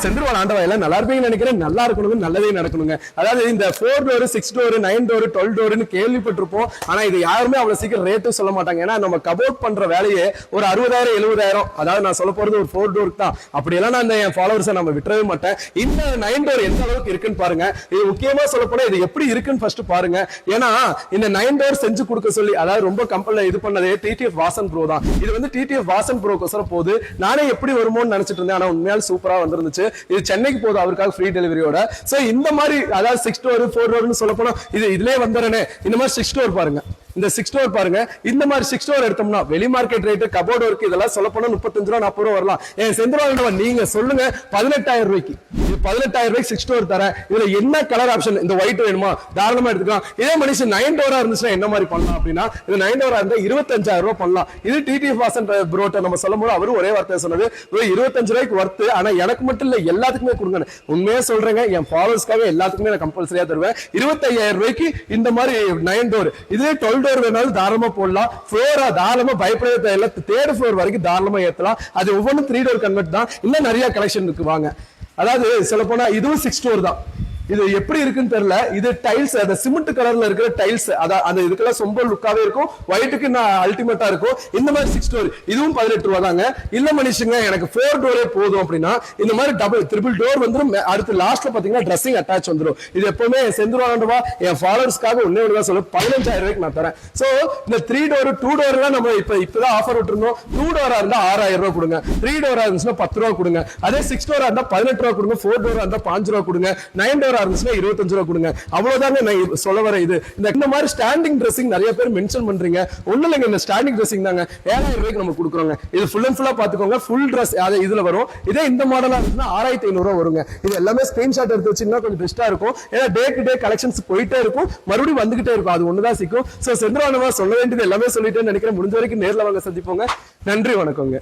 செந்தில்வாழ் ஆண்டவா எல்லாம் நல்லா இருப்பீங்கன்னு நினைக்கிறேன். நல்லா இருக்கணும், நல்லதே நடக்கணுங்க. அதாவது இந்த 4 டோர் 6 டோர் 9 டோர் 12 டோர்னு கேள்விப்பட்டிருப்போம். ஆனா இது யாருமே அவ்வளவு சீக்கிரம் ரேட்டும் சொல்ல மாட்டாங்க. ஏன்னா நம்ம கபோர்ட் பண்ற வேலையே ஒரு 60,000 70,000. அதாவது நான் சொல்ல போறது ஒரு 4 டோருக்கு தான். அப்படியெல்லாம் நான் என் ஃபாலோவர்ஸை நம்ம விட்டுறவே மாட்டேன். இந்த 9 டோர் எந்த அளவுக்கு இருக்குன்னு பாருங்க. இது முக்கியமா சொல்ல போனா இது எப்படி இருக்குன்னு ஃபர்ஸ்ட் பாருங்க. ஏன்னா இந்த 9 டோர் செஞ்சு கொடுக்க சொல்லி அதாவது ரொம்ப கம்பெனில இது பண்ணதே டிடிஎஃப் வாசன் ப்ரோ தான். இது வந்து டிடிஎஃப் வாசன் ப்ரோக்கோசரம் போகுது. நானே எப்படி வருமோன்னு நினைச்சிட்டு இருந்தேன். ஆனா உண்மையால சூப்பரா வந்திருந்துச்சு. இது சென்னைக்கு போகுது அவருக்காக ஃப்ரீ டெலிவரியோட. சோ இந்த மாதிரி அதாவது 6 டோர் 4 டோர்னு சொல்ல போனா இது இதுலயே வந்துறனே. இந்த மாதிரி 6 டோர் பாருங்க. இந்த 6 டோர் பாருங்க. இந்த மாதிரி 6 டோர் எடுத்தோம்னா வெளி மார்க்கெட் ரேட் கபோர்ட் ஒர்க் இதெல்லாம் சொல்ல போனா 35 ரூபா 40 ரூபா வரலாம். ஏன் செந்தில்வாழ் நீங்க சொல்லுங்க 18,000 ரூபாய்க்கு. இது 18,000 ரூபாய்க்கு 6 டோர் தரேன். இதுல என்ன கலர் ஆப்ஷன் இந்த ஒயிட் வேணுமா தாராளமா எடுத்துக்கலாம். இதே மனுஷன் 9 டோரா இருந்துச்சுன்னா என்ன மாதிரி பண்ணலாம் அப்படின்னா இது 9 டோரா இருந்தா 25,000 ரூபாய் பண்ணலாம். இது டிடிஎஃப் வாசன் ப்ரோட்ட நம்ம சொல்லும்போது அவரும் ஒரே வார்த்தை சொன்னது 25 ரூபாய்க்கு வர்த்து. ஆனா எனக்கு மட்டும் இல்ல எல்லாத்துக்குமே கொடுங்க. உண்மையா சொல்றேங்க என் ஃபாலோவர்ஸ்க்காக எல்லாத்துக்குமே நான் கம்பல்சரியா தருவேன். 25,000 ரூபாய்க்கு இந்த மாதிரி 9 டோர். இதே 12 டோர் வேணாலும் தாராளமா போடலாம். ஃப்ளோரா தாராளமா பயப்படவே தேவையில்லை. 3rd ஃப்ளோர் வரைக்கும் தாராளமா ஏத்தலாம். அது ஒவ்வொன்றும் 3 டோர் கன்வெர்ட் தான். இன்னும் நிறைய கலெக்ஷன் இருக்கு வாங்க. அதாவது சொல்ல போனா இதுவும் 6 டோர் தான். இது எப்படி இருக்குன்னு தெரியல. இது டைல்ஸ் அந்த சிமெண்ட் கலர்ல இருக்கிற டைல்ஸ் அந்த இதுக்கெல்லாம் ரொம்ப லுக்காவே இருக்கும். ஒயிட்டுக்கு அல்டிமேட்டா இருக்கும். இந்த மாதிரி 6 டோர் இதுவும் 18 ரூபா தாங்க. இல்ல மனுஷங்க எனக்கு 4 டோரே போதும் அப்படின்னா இந்த மாதிரி ட்ரிபிள் டோர் வந்துடும். அடுத்து லாஸ்ட்ல பாத்தீங்கன்னா ட்ரெஸ்ஸிங் அட்டாச் வந்துடும். இது எப்பவுமே செந்தில்வாழ் என் ஃபாலோவர்ஸ்க்காக ஒன்னே ஒன்று சொல்ல 15,000 ரூபாய்க்கு நான் தரேன். சோ இந்த 3 டோர் 2 டோர் நம்ம இப்பதான் ஆஃபர் விட்டுருந்தோம். 2 டோரா இருந்தா 6,000 ரூபாய் கொடுங்க. 3 டோரா இருந்துச்சுன்னா 10 ரூபா கொடுங்க. அதே 6 டோரா இருந்தா 18 ரூபா கொடுங்க. 4 டோரா இருந்தா 5 ரூபா கொடுங்க. 9 டோரா இருந்துச்சுன்னா 25 ரூபா கொடுங்க. அவ்வளவுதாங்க நான் சொல்ல வர இது. இந்த மாதிரி ஸ்டாண்டிங் ட்ரெஸ்ஸிங் நிறைய பேர் மென்ஷன் பண்றீங்க. ஒண்ணு இல்லைங்க இந்த ஸ்டாண்டிங் ட்ரெஸ்ஸிங் தாங்க 7,000 ரூபாய்க்கு நம்ம கொடுக்குறோங்க. இது ஃபுல் அண்ட் ஃபுல்லா பாத்துக்கோங்க. ஃபுல் ட்ரெஸ் இதுல வரும். இதே இந்த மாடலா இருந்துச்சுன்னா 6,500 ரூபாய் வருங்க. இது எல்லாமே ஸ்கிரீன்ஷாட் எடுத்து வச்சீங்கன்னா கொஞ்சம் பெஸ்டா இருக்கும். ஏன்னா டே டு டே கலெக்ஷன்ஸ் போயிட்டே இருக்கும். மறுபடியும் வந்துகிட்டே இருக்கும். அது ஒண்ணுதான் சிக்கும். சோ செந்தில்வாழ் சொல்ல வேண்டியது எல்லாமே சொல்லிட்டேன்னு நினைக்கிறேன். முடிஞ்ச வரைக்கும் நேர்ல வாங்க சந்திப்போங்க. நன்றி வணக்கங்க.